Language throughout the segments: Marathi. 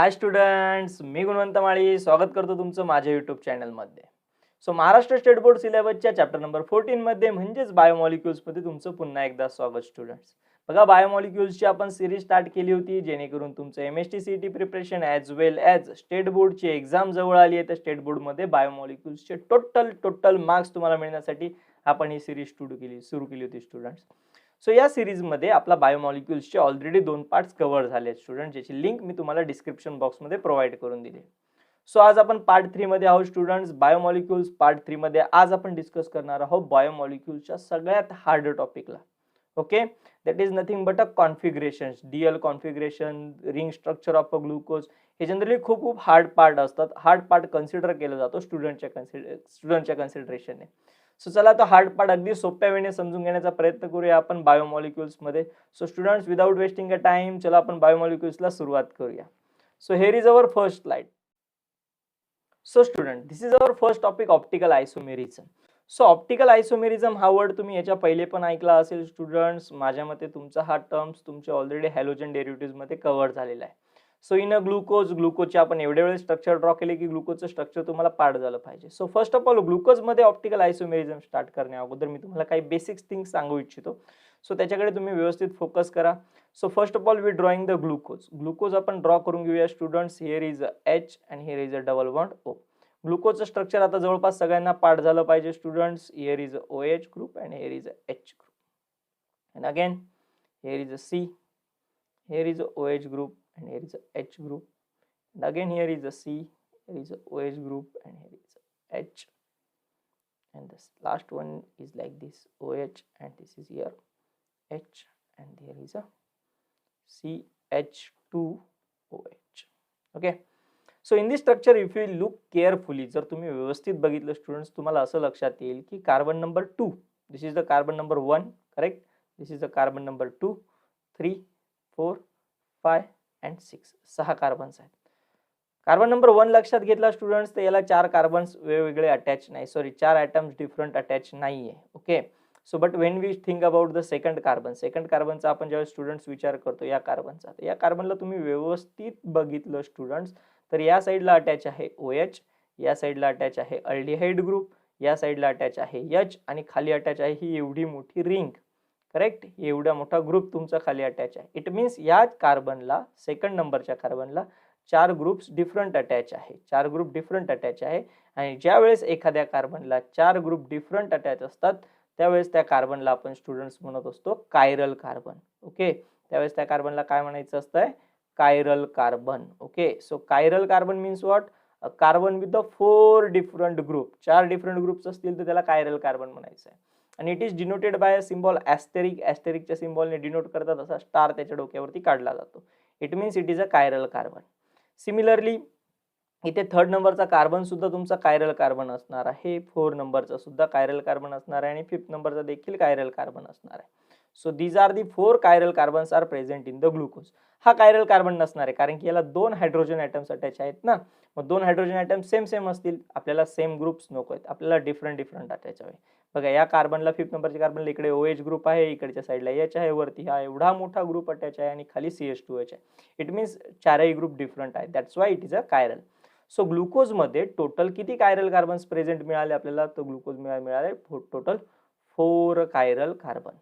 हाय स्टुडंट्स, मी गुणवंत माळी स्वागत करतो तुमचं माझ्या यूट्यूब चॅनलमध्ये. सो महाराष्ट्र स्टेट बोर्ड सिलेबसच्या चॅप्टर नंबर 14 मध्ये म्हणजेच बायोमॉलिक्युल्समध्ये तुमचं पुन्हा एकदा स्वागत स्टुडंट्स. बघा, बायोमॉलिक्युल्सची आपण सिरीज स्टार्ट केली होती जेणेकरून तुमचं MST CET प्रिपरेशन ॲज वेल ॲज स्टेट बोर्डची एक्झाम जवळ आली आहे. तर स्टेट बोर्डमध्ये बायोमॉलिक्युल्सचे टोटल मार्क्स तुम्हाला मिळण्यासाठी आपण ही सिरीज सुरू केली होती स्टुडंट्स. सो या सिरीजमध्ये आपला बायोमॉलिक्युल्सचे ऑलरेडी 2 पार्ट्स कव्हर झाले आहेत स्टुडंट, ज्याची लिंक मी तुम्हाला डिस्क्रिप्शन बॉक्समध्ये प्रोव्हाइड करून दिली. सो आज आपण पार्ट 3 मध्ये आहोत स्टुडंट्स. बायोमॉलिक्युल्स पार्ट 3 मध्ये आज आपण डिस्कस करणार आहोत बायोमॉलिक्युल्सच्या सगळ्यात हार्ड टॉपिकला. Okay, that is nothing but a configuration, D L configuration, ring structure of a glucose. हे जनरली खूप हार्ड पार्ट असतात. हार्ड पार्ट कन्सिडर केला जातो स्टुडंटच्या कन्सिडरेशनने. सो चला तो हार्ड पार्ट अगदी सोप्या वेळेने समजून घेण्याचा प्रयत्न करूया आपण बायोमॉलिक्युल्स मध्ये. So students, without wasting a time, चला आपण बायोमॉलिक्युल्सला सुरुवात करूया. So hair is our first slide. So student, this is our first topic, optical isomerism. So optical isomerism हा वर्ड तुम्ही याच्या पहिले पण ऐकला असेल स्टुडंट्स. माझ्या मते तुमचा हा टर्म्स तुमचे ऑलरेडी हॅलोजन डेरिव्हेटिव्ह मध्ये कव्हर झालेला आहे. सो इन अ ग्लुकोजचे आपण एवढे वेळेस स्ट्रक्चर ड्रॉ केले की ग्लुकोजचं स्ट्रक्चर तुम्हाला पाठ झालं पाहिजे. सो फर्स्ट ऑफ ऑल, ग्लुकोजमध्ये ऑप्टिकल आयसोमेरिझम स्टार्ट करण्या अगोदर मी तुम्हाला काही बेसिक्स थिंग्स सांगू इच्छितो. सो त्याच्याकडे तुम्ही व्यवस्थित फोकस करा. So first of all we drawing the glucose आपण ड्रॉ करून घेऊया students. Here is H and here is a double bond O. ग्लुकोजचं स्ट्रक्चर आता जवळपास सगळ्यांना पाठ झालं पाहिजे students. Here is OH group and here is H group. And again here is C, here is OH group and here is a H group, and again here is a C, here is a OH group and here is a H, and this last one is like this, OH, and this is here H, and here is a CH2OH. Okay, so in this structure if you look carefully, जर तुम्ही व्यवस्थित बघितलं स्टुडंट्स, तुम्हाला असं लक्षात येईल की carbon number 2, this is the carbon number 1, correct, this is the carbon number 2, 3, 4, 5 and 6, 6 carbons आहेत. कार्बन नंबर 1 लक्षात घेतला स्टुडंट्स, तर याला 4 कार्बन्स वेगवेगळे अटॅच नाही, सॉरी 4 ॲटम्स डिफरंट अटॅच नाहीये. Okay, so but when we think about the second कार्बनचा आपण जेव्हा स्टुडंट्स विचार करतो या कार्बनचा, तर या कार्बनला तुम्ही व्यवस्थित बघितलं स्टुडंट्स, तर या साईडला अटॅच आहे OH, या साईडला अटॅच आहे अल्डिहाइड ग्रुप, या साईडला अटॅच आहे H, आणि खाली अटॅच आहे ही एवढी मोठी रिंग. करेक्ट, एवढा मोठा ग्रुप तुमचा खाली अटॅच आहे. इट मीन्स या कार्बनला, सेकंड नंबरच्या कार्बनला 4 ग्रुप्स डिफरंट अटॅच आहे. 4 ग्रुप डिफरंट अटॅच आहे. आणि ज्या वेळेस एखाद्या कार्बनला 4 ग्रुप डिफरंट अटॅच असतात, त्यावेळेस त्या कार्बनला आपण स्टुडंट्स म्हणत असतो कायरल कार्बन. ओके, त्यावेळेस त्या कार्बनला काय म्हणायचं असतंय? Chiral carbon. Okay, so chiral carbon means what? Carbon with the 4 different group. 4 different groups असतील तर त्याला कायरल कार्बन म्हणायचं आहे. आणि it is denoted by a symbol asterisk. ॲस्टेरिकच्या सिम्बॉलने डिनोट करतात, असा स्टार त्याच्या डोक्यावरती काढला जातो. It means it is a chiral carbon. Similarly इथे 3rd नंबरचा कार्बन सुद्धा तुमचा कायरल कार्बन असणार आहे. 4 नंबरचा सुद्धा कायरल कार्बन असणार आहे आणि 5th नंबरचा देखील कायरल कार्बन असणार आहे. So these are the 4 chiral carbons are present in the glucose. हा कायरल कार्बन नसणार आहे, कारण की याला 2 हायड्रोजन ॲटम्स अटॅच आहेत ना. मग 2 हायड्रोजन ॲटम्स सेम असतील, आपल्याला सेम ग्रुप्स नको आहेत, आपल्याला डिफरंट अटॅच हवे. बघा, या कार्बनला 5th नंबरच्या कार्बनला इकडे OH ग्रुप आहे, इकडच्या साईडला H आहे, वरती हा एवढा मोठा ग्रुप अटॅच आहे आणि खाली CH2H आहे. इट मीन्स 4ही ग्रुप डिफरंट आहे. That's why it is a chiral. So ग्लुकोजमध्ये टोटल किती कायरल कार्बन्स प्रेझेंट मिळाले आपल्याला? तर ग्लुकोज मिळाले टोटल 4 कायरल कार्बन.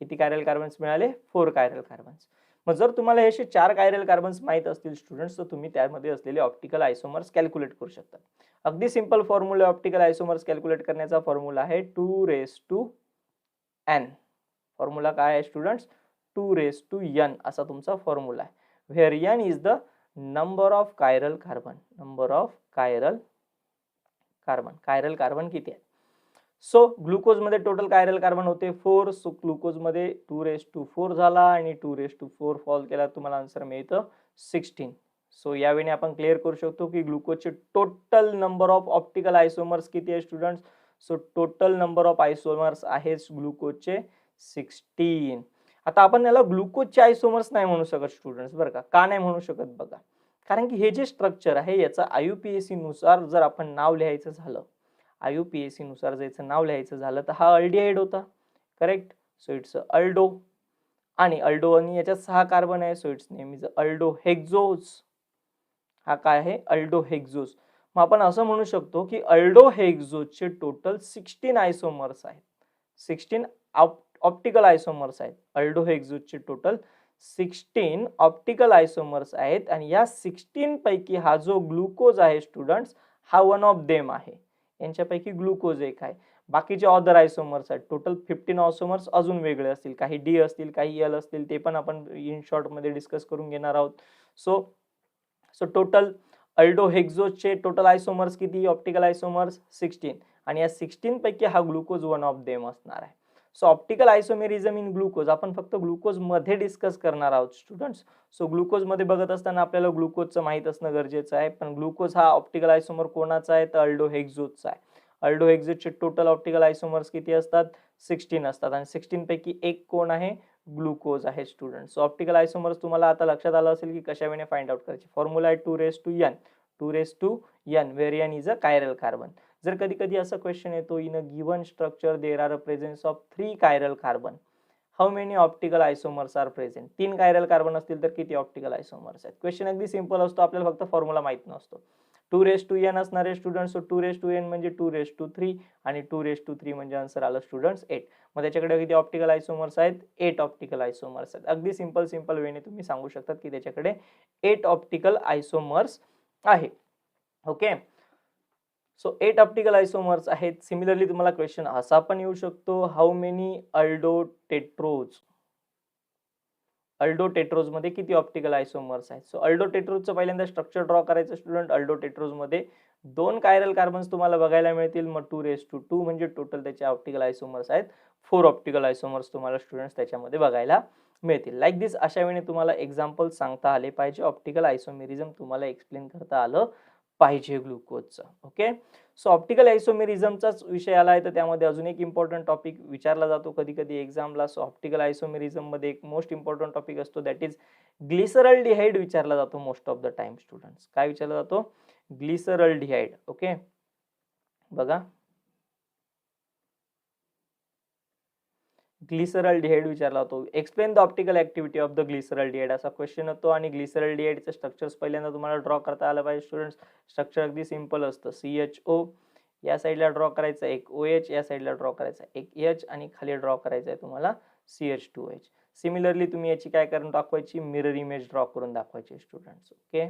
किती कायरल कार्बन्स मिळाले? 4 कायरल कार्बन्स. मग जर तुम्हाला हे 4 कायरल कार्बन्स माहित असतील स्टुडंट्स, तर तुम्ही त्यामध्ये असलेले ऑप्टिकल आयसोमर्स कॅल्क्युलेट करू शकता. अगदी सिंपल फॉर्म्युला ऑप्टिकल आयसोमर्स कॅल्क्युलेट करण्याचा फॉर्म्युला आहे 2n. फॉर्म्युला काय आहे स्टुडंट्स? 2n असा तुमचा फॉर्म्युला आहे. Where n is the number of chiral carbon. Chiral carbon किती आहे? सो ग्लुकोजमध्ये टोटल कायरल कार्बन होते 4. सो ग्लुकोजमध्ये 2^4 झाला आणि 2^4 फॉल केला, तुम्हाला आन्सर मिळतं 16. सो यावेळी आपण क्लिअर करू शकतो की ग्लुकोजचे total number of optical isomers किती आहे students? So total number of isomers आहे ग्लुकोजचे 16. आता आपण याला ग्लुकोजचे आयसोमर्स नाही म्हणू शकत स्टुडंट्स, बरं का? का नाही म्हणू शकत? बघा, कारण की हे जे स्ट्रक्चर आहे याचं IUPAC नुसार जर आपण नाव लिहायचं झालं, IUPAC नुसार जर याचं नाव लिहायचं झालं, तर हा अल्डिहाइड होता. Correct, so it's aldo. आणि अल्डो आणि याच्यात 6 कार्बन आहे, so it's name is aldo hexose. हा काय आहे, अल्डोहेक्झोज. मग आपण असं म्हणू शकतो की अल्डोहेक्झोजचे टोटल 16 आयसोमर्स आहेत. 16 ऑप्टिकल आयसोमर्स आहेत. अल्डोहेक्झोजचे टोटल 16 ऑप्टिकल आयसोमर्स आहेत आणि या 16 पैकी हा जो ग्लुकोज आहे स्टुडंट्स, हा वन ऑफ देम आहे. यांच्यापैकी ग्लुकोज एक आहे. बाकीचे अदर आयसोमर्स आहेत. टोटल 15 आयसोमर्स अजून वेगळे असतील. काही डी असतील, काही एल असतील, ते पण आपण इन शॉर्ट मध्ये डिस्कस करून घेणार आहोत. सो टोटल अल्डोहेक्झोजचे टोटल आयसोमर्स किती, ऑप्टिकल आयसोमर्स 16 आणि या 16 पैकी हा ग्लुकोज वन ऑफ देम असणार आहे. So optical isomerism in glucose आपण फक्त ग्लुकोज मध्ये डिस्कस करणार आहोत स्टुडंट्स. सो ग्लुकोज मध्ये बघत असताना आपल्याला ग्लुकोजचं माहित असणं गरजेचं आहे. पण ग्लुकोज हा ऑप्टिकल आयसोमर कोणाचा आहे, तर अल्डोहेक्झोजचा आहे. अल्डोहेक्झोजचे टोटल ऑप्टिकल आयसोमर्स किती असतात, 16 असतात आणि 16 पैकी एक कोण आहे, ग्लुकोज आहे स्टुडंट्स. सो ऑप्टिकल आयसोमर्स तुम्हाला आता लक्षात आलं असेल की कशा वेळेने फाइंड आउट करायचे. फॉर्म्युला आहे 2n, 2n where n is a chiral carbon. जर कधी कधी असं क्वेश्चन येतो, in a given structure there are a presence of 3 chiral carbon, how many optical isomers are present. 3 chiral carbon असतील तर किती ऑप्टिकल आयसोमर्स आहेत. क्वेश्चन अगदी सिंपल असतो, आपल्याला फक्त फॉर्म्युला माहित नसतो. 2n असणारे स्टुडंट्स. सो 2n म्हणजे 2 आणि 2 म्हणजे आन्सर आलं स्टुडंट्स 8. मग त्याच्याकडे किती ऑप्टिकल आयसोमर्स आहेत, 8 ऑप्टिकल आयसोमर्स आहेत. अगदी सिंपल वेने तुम्ही सांगू शकतात की त्याच्याकडे 8 ऑप्टिकल आयसोमर्स आहे. ओके, सो 8 ऑप्टिकल आयसोमर्स आहेत. सिमिलरली तुम्हाला क्वेश्चन असा पण येऊ शकतो, हाऊ मेनी अल्डोटेट्रोज मध्ये किती ऑप्टिकल आयसोमर्स आहेत. सो अल्डोटेट्रोजचं पहिल्यांदा स्ट्रक्चर ड्रॉ करायचं स्टुडंट. अल्डोटेट्रोज मध्ये 2 कायरल कार्बन्स तुम्हाला बघायला मिळतील. मग 2 म्हणजे टोटल त्याचे ऑप्टिकल आयसोमर्स आहेत 4 ऑप्टिकल आयसोमर्स तुम्हाला स्टुडंट्स त्याच्यामध्ये बघायला मिळतील. लाईक दिस अशा वेळी तुम्हाला एक्झाम्पल सांगता आले पाहिजे, ऑप्टिकल आयसोमेरिझम तुम्हाला एक्सप्लेन करता आलं पाहिजे ग्लुकोजचं. ओके, सो ऑप्टिकल आयसोमेरिझमचाच विषय आला आहे, तर त्यामध्ये अजून एक इम्पॉर्टंट टॉपिक विचारला जातो कधी कधी एक्झामला. सो ऑप्टिकल आयसोमेरिझम मध्ये एक मोस्ट इम्पॉर्टंट टॉपिक असतो, दॅट इज ग्लिसरॉल्डिहाइड विचारला जातो most of the time students. काय विचारला जातो, ग्लिसरॉल्डिहाइड. ओके, बघा ग्लिसरॉल्डिहाइड विचारला होतो. Explain the optical activity of the glyceraldehyde असा क्वेश्चन होतो आणि ग्लिसरॉल्डिहाइडचं स्ट्रक्चर्स पहिल्यांदा तुम्हाला ड्रॉ करता आलं पाहिजे स्टुडंट्स. स्ट्रक्चर अगदी सिंपल असतं. CHO या साईडला ड्रॉ करायचा, एक OH या साईडला ड्रॉ करायचा, एक H आणि खाली ड्रॉ करायचा आहे तुम्हाला CH2H. सिमिलरली तुम्ही याची काय करून दाखवायची, मिरर इमेज ड्रॉ करून दाखवायची स्टुडंट्स. ओके,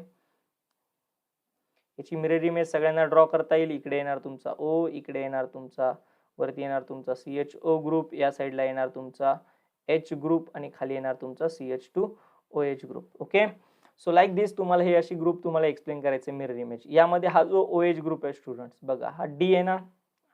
याची मिरर इमेज सगळ्यांना ड्रॉ करता येईल. इकडे येणार तुमचा O, इकडे येणार तुमचा, वरती येणार तुमचा CHO ग्रुप, या साईडला येणार तुमचा H ग्रुप आणि खाली येणार तुमचा CH2OH group. Okay, so like this तुम्हाला हे अशी ग्रुप तुम्हाला एक्सप्लेन करायचे मिरर इमेज. यामध्ये हा जो OH ग्रुप आहे स्टुडंट्स, बघा हा D आहे ना,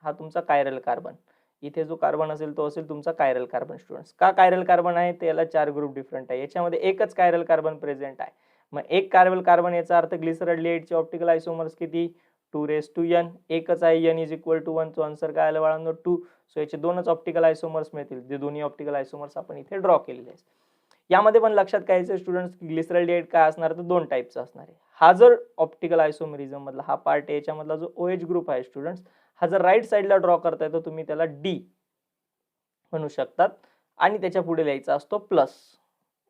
हा तुमचा कायरल कार्बन. इथे जो कार्बन असेल तो असेल तुमचा कायरल कार्बन स्टुडंट्स. का कायरल कार्बन आहे, त्याला 4 ग्रुप डिफरंट आहे, याच्यामध्ये एकच कायरल कार्बन प्रेझेंट आहे. मग एक कायरल कार्बन, याचा अर्थ ग्लिसरॉल्डिहाइडचे ऑप्टिकल आयसोमर्स किती, 2n. एकच आहे, n = 1. तो आन्सर काय आला बाळांनो, 2. सो याचे दोनच ऑप्टिकल आयसोमर्स मिळतील, जे दोन्ही ऑप्टिकल आयसोमर्स आपण इथे ड्रॉ केलेले आहेत. यामध्ये पण लक्षात घ्यायचं स्टुडंट्स की ग्लिसरॉल्डिहाइड काय असणार, तर 2 टाईपचा असणार आहे. हा जर ऑप्टिकल आयसोमेरिझम मधला हा पार्ट आहे, याच्यामधला जो OH ग्रुप आहे स्टुडंट्स, हा जर राईट साईडला ड्रॉ करताय तर तुम्ही त्याला D म्हणू शकतात आणि त्याच्या पुढे लिहायचा असतो plus,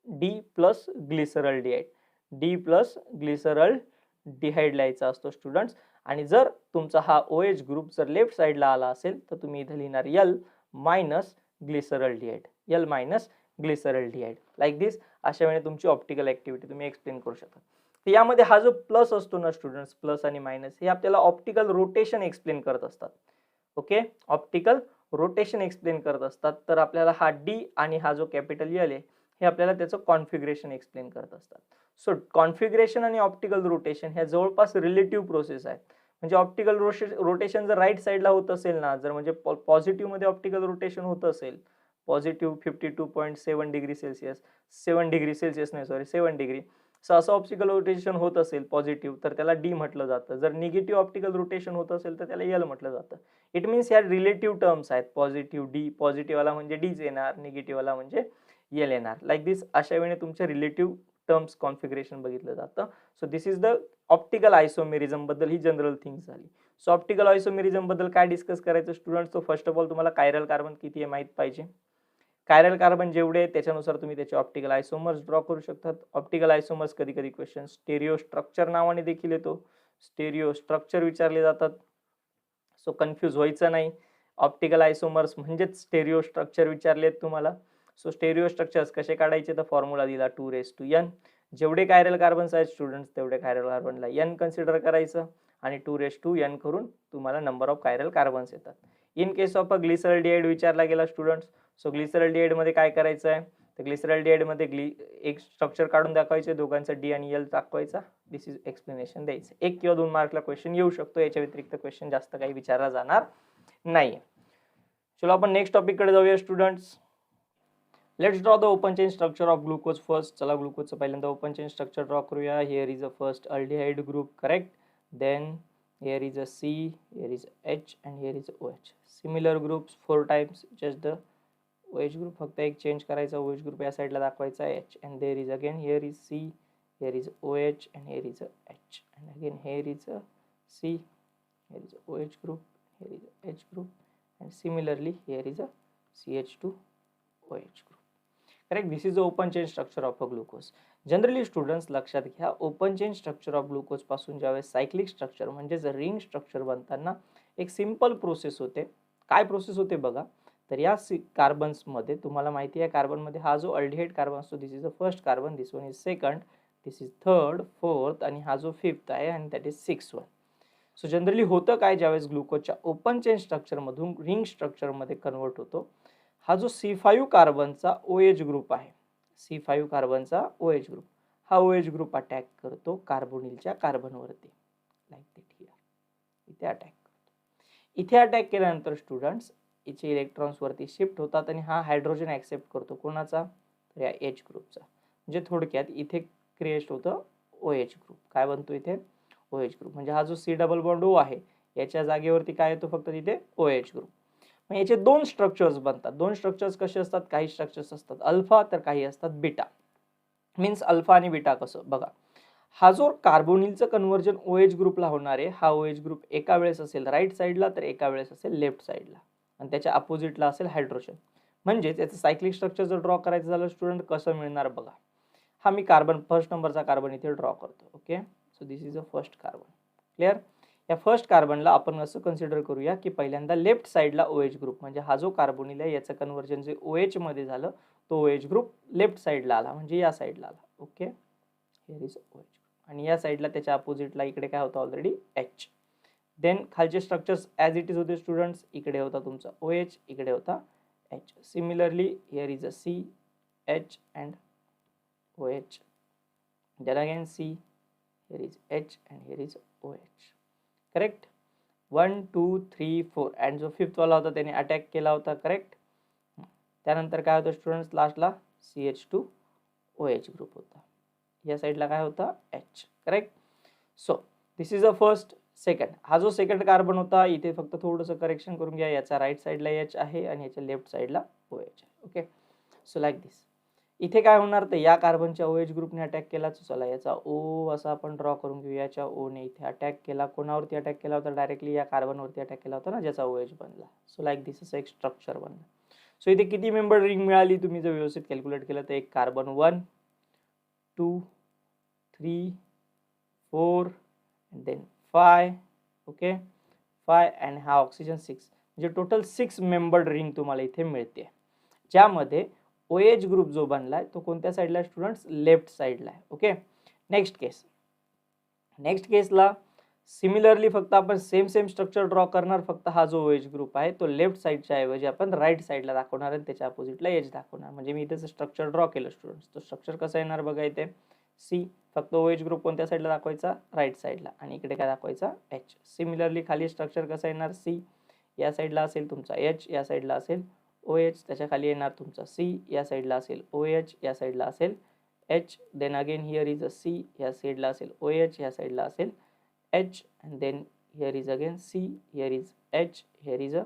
D plus glyceraldehyde, D plus glyceraldehyde लिहायचा असतो स्टुडंट्स. आणि जर तुमचा हा OH ग्रुप जर लेफ्ट साईडला आला असेल तर तुम्ही इथे लिहिणार L minus glyceraldehyde, L minus glyceraldehyde. Like this अशा वेळी तुमची ऑप्टिकल ऍक्टिव्हिटी तुम्ही एक्सप्लेन करू शकता. तर यामध्ये हा जो प्लस असतो ना स्टुडंट्स, प्लस आणि मायनस, हे आपल्याला ऑप्टिकल रोटेशन एक्सप्लेन करत असतात. ओके, ऑप्टिकल रोटेशन एक्सप्लेन करत असतात. तर आपल्याला हा D आणि हा जो कॅपिटल L आहे, हे आपल्याला त्याचं कॉन्फिगरेशन एक्सप्लेन करत असतात. सो कॉन्फिगरेशन आणि ऑप्टिकल रोटेशन ह्या जवळपास रिलेटिव्ह प्रोसेस आहेत. म्हणजे ऑप्टिकल रोटेशन जर राईट साईडला होत असेल ना, जर म्हणजे पॉझिटिव्ह मध्ये ऑप्टिकल रोटेशन होत असेल, positive 52.7 degree Celsius, 7 degree Celsius नाही सॉरी 7 डिग्री, सो असं ऑप्टिकल रोटेशन होत असेल पॉझिटिव्ह, तर त्याला D म्हटलं जातं. जर निगेटिव्ह ऑप्टिकल रोटेशन होत असेल तर त्याला L म्हटलं जातं. इट मीन्स ह्या रिलेटिव्ह टर्म्स आहेत. पॉझिटिव्ह D, पॉझिटिव्ह वाला म्हणजे Dच येणार, निगेटिव्ह वाला म्हणजे L येणार. लाईक दिस अशा वेळी तुमच्या रिलेटिव्ह टर्म्स कॉन्फिगरेशन बघितलं जातं. So this is the optical isomerism बद्दल ही जनरल थिंग झाली. सो ऑप्टिकल आयसोमेरिझम बद्दल काय डिस्कस करायचं स्टुडंट्स, तो फर्स्ट ऑफ ऑल तुम्हाला कायरल कार्बन किती आहे माहित पाहिजे. कायरल कार्बन जेवढे त्याच्यानुसार तुम्ही त्याचे ऑप्टिकल आयसोमर्स ड्रॉ करू शकतात. ऑप्टिकल आयसोमर्स कधी कधी क्वेश्चन स्टेरिओ स्ट्रक्चर नावाने देखील येतो. स्टेरिओ स्ट्रक्चर विचारले जातात. सो कन्फ्यूज व्हायचं नाही. ऑप्टिकल आयसोमर्स म्हणजेच स्टेरिओ स्ट्रक्चर विचारलेत तुम्हाला. सो स्टेरिओ स्ट्रक्चर्स कसे काढायचे तर फॉर्म्युला दिला 2:n. जेवढे कायरल कार्बन्स आहेत स्टुडंट्स तेवढे कायरल कार्बनला n कन्सिडर करायचं आणि 2:n करून तुम्हाला नंबर ऑफ कायरल कार्बन्स येतात. In case of a glyceraldehyde विचारला गेला स्टुडंट्स. सो ग्लिसरॉल्डिहाइड मध्ये काय करायचं आहे तर ग्लिसरॉल्डिहाइड मध्ये एक स्ट्रक्चर काढून दाखवायचे, दोघांचा डी आणि एल दाखवायचा. दिस इज एक्सप्लेनेशन द्यायचं. 1 किंवा 2 मार्कला क्वेश्चन येऊ शकतो, याच्या व्यतिरिक्त क्वेश्चन जास्त काही विचारला जाणार नाही. चलो आपण नेक्स्ट टॉपिक कडे जाऊया students. Let's draw the open chain structure of glucose first. चला ग्लुकोजचं पहिल्यांदा ओपन चेन स्ट्रक्चर ड्रॉ करूया. Here is a first aldehyde group, correct. Then here is a C, here is H and here is OH. Similar groups 4 times, just the OH group फक्त एक चेंज करायचा, OH group या साइडला दाखवायचा H, and there is again here is C, here is OH and here is a H, and again here is a C, here is a OH group, here is a H group, and similarly here is a CH2 OH group. Correct. This is the open chain structure of a glucose. Generally students लक्षात घ्या, open chain structure of glucose पासून ज्यावेळेस सायक्लिक स्ट्रक्चर म्हणजेच रिंग स्ट्रक्चर बनताना एक सिंपल प्रोसेस होते. काय प्रोसेस होते बघा, तर या कार्बन्स मध्ये तुम्हाला माहिती आहे कार्बन मध्ये हा जो अल्डिहाइड कार्बन असतो this is the first carbon, this one is second, this is third, fourth आणि हा जो फिफ्थ आहे आणि that is 6th one. So generally होतं काय, ज्यावेळेस ग्लुकोजच्या ओपन चेन स्ट्रक्चर मधून रिंग स्ट्रक्चर मध्ये कन्वर्ट होतो, हा जो C5 कार्बनचा OH ग्रुप आहे, C5 कार्बनचा OH ग्रुप, हा OH ग्रुप अटॅक करतो कार्बोनिलच्या कार्बनवरती, लाईक दिट हियर. इथे अटॅक करतो. इथे अटॅक केल्यानंतर स्टुडंट्स याचे इलेक्ट्रॉन्स वरती शिफ्ट होतात आणि हा हायड्रोजन ऍक्सेप्ट करतो. कोणाचा, तर या H ग्रुपचा. म्हणजे थोडक्यात इथे क्रिएट होतं OH ग्रुप. काय बनतो इथे, OH ग्रुप. म्हणजे हा जो C डबल बॉन्ड O आहे याच्या जागेवरती काय येतो, फक्त तिथे OH ग्रुप. मग याचे 2 स्ट्रक्चर्स बनतात. 2 स्ट्रक्चर्स कसे असतात, काही स्ट्रक्चर्स असतात अल्फा तर काही असतात बीटा. मीन्स अल्फा आणि बीटा कसं बघा, हा जो कार्बोनिलचं कन्व्हर्जन OH ग्रुपला होणार आहे, हा OH ग्रुप एका वेळेस असेल राईट साईडला तर एका वेळेस असेल लेफ्ट साईडला आणि त्याच्या अपोजिटला असेल हायड्रोजन. म्हणजे त्याचं सायक्लिक स्ट्रक्चर जर ड्रॉ करायचं झालं स्टुडंट कसं मिळणार बघा. हा मी कार्बन फर्स्ट नंबरचा कार्बन इथे ड्रॉ करतो. Okay, so this is a first carbon. Clear. या फर्स्ट कार्बनला आपण असं कन्सिडर करूया की पहिल्यांदा लेफ्ट साईडला OH ग्रुप, म्हणजे हा जो कार्बोनिल आहे याचं कन्व्हर्जन जे OH मध्ये झालं तो OH ग्रुप लेफ्ट साईडला आला, म्हणजे या साईडला आला. Okay, here is OH group आणि या साईडला त्याच्या अपोजिटला इकडे काय होतं ऑलरेडी H. देन खालचे स्ट्रक्चर्स ॲज इट इज होते स्टुडंट्स. इकडे होता तुमचा OH, इकडे होता H. Similarly here is a C, H and OH. Then again C, here is H and here is OH. Correct. 1 2 3 4 and जो फिफ्थ वाला होता त्याने अटॅक केला होता. करेक्ट. त्यानंतर काय होतं स्टुडंट्स, लास्टला CH2 OH ग्रुप होता. या साईडला काय होता H. Correct. So this is a first. Second, हा जो सेकंड कार्बन होता इथे फक्त थोडंसं करेक्शन करून घ्या, याचा राईट साईडला H आहे आणि याच्या लेफ्ट साईडला OH आहे. ओके, सो लाईक दिस. इथे काय होणार तर या कार्बनच्या OH ग्रुपने अटॅक केला. चला याचा O असा आपण ड्रॉ करून घेऊ. याच्या O ने इथे अटॅक केला. कोणावरती अटॅक केला होता, डायरेक्टली या कार्बनवरती अटॅक केला होता ना ज्याचा OH बनला. सो लाईक दिस असं एक स्ट्रक्चर बनलं. सो इथे किती मेंबर रिंग मिळाली तुम्ही जर व्यवस्थित कॅल्क्युलेट केलं तर एक कार्बन 1 2 3 4 देन 5. ओके, 5 अँड हा ऑक्सिजन 6, म्हणजे टोटल 6 मेंबर्ड रिंग तुम्हाला इथे मिळते, ज्यामध्ये OH ग्रुप जो बनलाय तो कोणत्या साईडला स्टुडंट्स, लेफ्ट साईडला आहे. ओके, नेक्स्ट केस. नेक्स्ट केसला सिमिलरली फक्त आपण सेम स्ट्रक्चर ड्रॉ करणार, फक्त हा जो OH ग्रुप आहे तो लेफ्ट साईडच्या ऐवजी आपण राईट साईडला दाखवणार आणि त्याच्या अपोजिटला H दाखवणार. म्हणजे मी इथे स्ट्रक्चर ड्रॉ केलं स्टुडंट्स, तो स्ट्रक्चर कसं येणार बघा. इथे C, फक्त OH ग्रुप कोणत्या साईडला दाखवायचा, राईट साईडला, आणि इकडे काय दाखवायचा H. सिमिलरली खाली स्ट्रक्चर कसं येणार, C या साईडला असेल तुमचा H, या साईडला असेल OH, त्याच्या खाली येणार तुमचा C, या साईडला असेल OH, या साईडला असेल H. Then again here is a C, या साईडला असेल OH, या साईडला असेल H. and then here is again C, here is H, here is a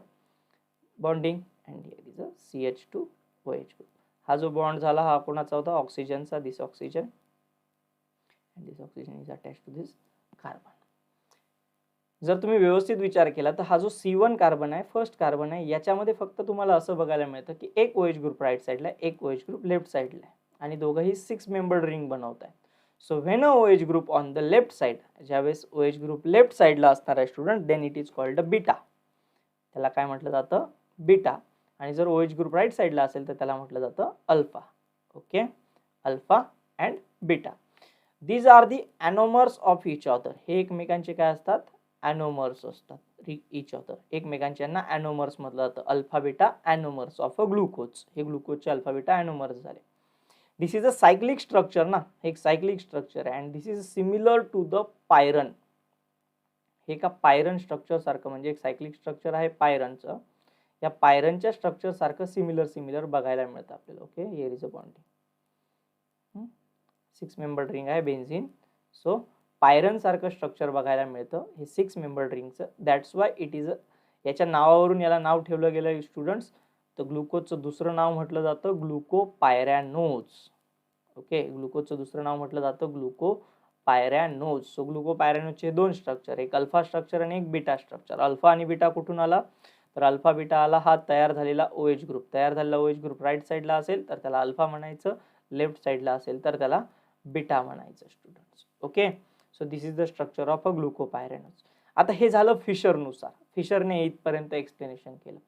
bonding and here is a CH2 OH group. हा जो बॉन्ड झाला हा कोणाचा होता, ऑक्सिजनचा. दिस oxygen and this oxygen is attached to this carbon. जर तुम्ही व्यवस्थित विचार केला तर हा जो C1 कार्बन आहे, फर्स्ट कार्बन आहे, याच्यामध्ये फक्त तुम्हाला असं बघायला मिळतं की एक OH ग्रुप राईट साईडला आहे, एक OH ग्रुप लेफ्ट साईडला आहे आणि दोघंही 6 मेंबर्ड रिंग बनवत आहेत. So when a OH group on the left side, ज्यावेळेस OH ग्रुप लेफ्ट साईडला असणार आहे student, then it is called a beta. त्याला काय म्हटलं जातं? बीटा. आणि जर OH ग्रुप राईट साईडला असेल तर त्याला म्हटलं जातं alpha. Okay, alpha and beta. These are the anomers of each other. हे एकमेकांचे काय असतात? ॲनोमर्स असतात इच अदर. एकमेकांच्यांना ॲनोमर्स म्हटलं जातं. Alpha beta anomers of a glucose. हे ग्लुकोजचे अल्फा बीटा ॲनोमर्स झाले. This is a cyclic structure ना, हे एक सायक्लिक स्ट्रक्चर आहे and this is similar to the pyran. हे का पायरन स्ट्रक्चर सारखं, म्हणजे एक सायक्लिक स्ट्रक्चर आहे पायरनचं. या पायरनच्या स्ट्रक्चर सारखं सिमिलर बघायला मिळतं आपल्याला. Okay, here is a bonding. 6 membered ring आहे बेन्झीन. सो पायरन सारखं स्ट्रक्चर बघायला मिळतं हे 6 मेंबर्ड रिंगचं. दॅट्स वाय इट इज, याच्या नावावरून याला नाव ठेवलं गेलं स्टुडंट्स. तर ग्लुकोजचं दुसरं नाव म्हटलं जातं ग्लुकोपायरॅनोज. ओके, ग्लुकोजचं दुसरं नाव म्हटलं जातं ग्लुकोपायरॅनोज. सो ग्लुकोपायरॅनोजचे दोन स्ट्रक्चर, एक अल्फा स्ट्रक्चर आणि एक बीटा स्ट्रक्चर. अल्फा आणि बीटा कुठून आला? तर अल्फा बीटा आला हा तयार झालेला OH ग्रुप. तयार झालेला OH ग्रुप राईट साईडला असेल तर त्याला अल्फा म्हणायचं, लेफ्ट साईडला असेल तर त्याला बीटा म्हणायचं students. Okay, so this is the structure of a glucopyranose. आता हे झालं फिशरनुसार. फिशरने इथपर्यंत एक्सप्लेनेशन केलं.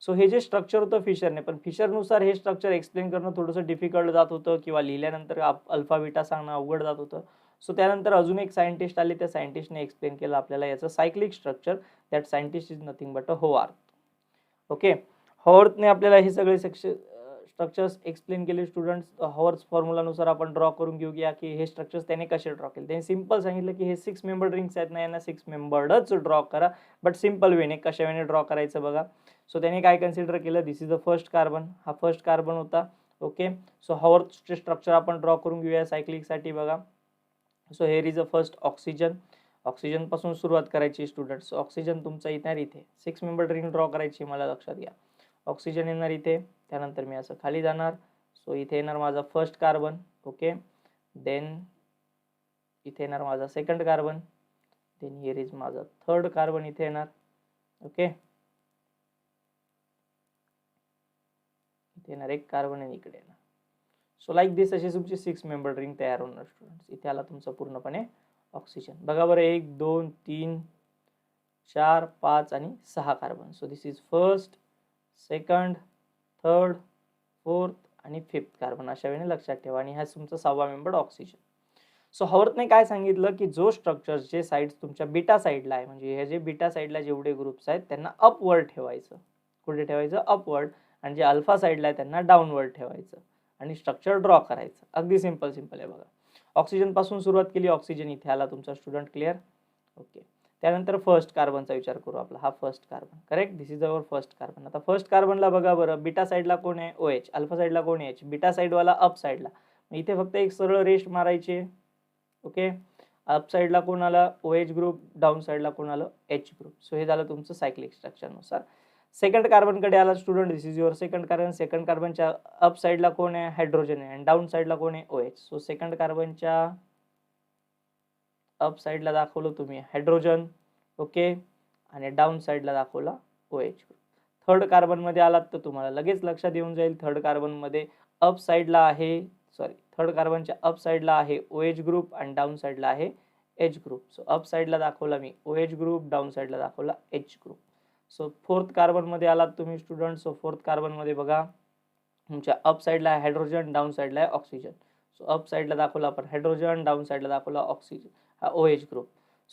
सो हे जे स्ट्रक्चर होतं फिशरने, पण फिशरनुसार हे स्ट्रक्चर एक्सप्लेन करणं थोडंसं डिफिकल्ट जात होतं किंवा लिहिल्यानंतर अल्फा बीटा सांगणं अवघड जात होतं. सो त्यानंतर अजून एक सायंटिस्ट आले, त्या सायंटिस्टने एक्सप्लेन केलं आपल्याला याचं cyclic structure. That scientist is nothing but a Haworth. Okay, हॉवर्थने आपल्याला हे सगळे स्ट्रक्चर्स एक्सप्लेन केले स्टुडंट्स. हॉवर्थ फॉर्म्युलानुसार आपण ड्रॉ करून घेऊया की हे स्ट्रक्चर्स त्याने कसे ड्रॉ केले. त्यांनी सिंपल सांगितलं की हे 6 मेंबर्ड रिंग्स आहेत ना, यांना 6 मेंबर्डच ड्रॉ करा, बट सिंपल वेने. कशा वेने ड्रॉ करायचं बघा. सो त्याने काय कन्सिडर केलं? दिस इज द फर्स्ट कार्बन. हा फर्स्ट कार्बन होता. ओके, सो हॉवर्थचे स्ट्रक्चर आपण ड्रॉ करून घेऊया सायक्लिकसाठी बघा. So hair is a first oxygen. Oxygen पासून सुरुवात करायची स्टुडंट्स. ऑक्सिजन तुमचा येणार इथे. 6 मेंबर्ड रिंग ड्रॉ करायची, मला लक्षात घ्या. ऑक्सिजन येणार इथे, त्यानंतर मी असं खाली जाणार. सो इथे येणार माझा फर्स्ट कार्बन. ओके, देन इथे येणार माझा second carbon. Then here is माझा थर्ड कार्बन इथे येणार. ओके, इथे येणार एक कार्बन आणि इकडे येणार. सो लाईक दिस अशी तुमची 6 मेंबर्ड रिंग तयार होणार स्टुडंट्स. इथे आला तुमचा पूर्णपणे ऑक्सिजन. बघा बरं, 1 2 3 4 5 आणि 6 carbon. So this is first, second, third, fourth आणि फिफ्थ कार्बन. अशा वेळेने लक्षात ठेवा. आणि हा तुमचा 6वा मेंबर ऑक्सिजन. सो हॉवर्थने काय सांगितलं की जो स्ट्रक्चरचे साईड्स तुमच्या बीटा साईडला आहे, म्हणजे हे जे बीटा साईडला जेवढे ग्रुप्स आहेत त्यांना अपवर्ड ठेवायचं. कुठे ठेवायचं? अपवर्ड. आणि जे अल्फा साईडला आहे त्यांना डाऊनवर्ड ठेवायचं आणि स्ट्रक्चर ड्रॉ करायचं. अगदी सिंपल आहे बघा. ऑक्सिजन पासून सुरुवात केली. ऑक्सिजन इथे आला तुमचा स्टुडंट. क्लिअर? ओके, त्यानंतर फर्स्ट कार्बनचा विचार करू आपला. हा first carbon. Correct, this is our first carbon. आता फर्स्ट कार्बनला बघा बरं, बीटा साईडला कोण आहे? OH. अल्फा साईडला कोण आहे? H. बीटा साईडवाला अप साईडला. इथे फक्त एक सरळ रेस्ट मारायची. ओके, अप साईडला कोण आला? OH group. डाऊन साईडला कोण आलं? H group. सो हे झालं तुमचं सायक्लिक स्ट्रक्चरनुसार. सेकंड कार्बन कडे आला student. This is your second carbon. Second कार्बनच्या अप साईडला कोण आहे? हायड्रोजन आहे. आणि डाऊन साईडला कोण आहे? OH. सो सेकंड कार्बनच्या अप साईडला दाखवलं तुम्ही हायड्रोजन. ओके, आणि डाऊन साईडला दाखवला OH. थर्ड कार्बन मध्ये आलात तर तुम्हाला लगेच लक्षात येऊन जाईल. थर्ड कार्बन मध्ये अप साईडला आहे, थर्ड कार्बनच्या अप साईडला आहे OH ग्रुप आणि डाऊन साईडला आहे H ग्रुप. सो अप साईडला दाखवला मी OH ग्रुप, डाऊन साईडला दाखवला H group. So fourth carbon मध्ये आलात तुम्ही स्टुडंट. सो फोर्थ कार्बन मध्ये बघा तुमच्या अप साईडला आहे हायड्रोजन, डाऊन साईडला आहे ऑक्सिजन. सो अप साईडला दाखवला आपण हायड्रोजन, डाऊन साईडला दाखवला ऑक्सिजन, हा OH ग्रुप.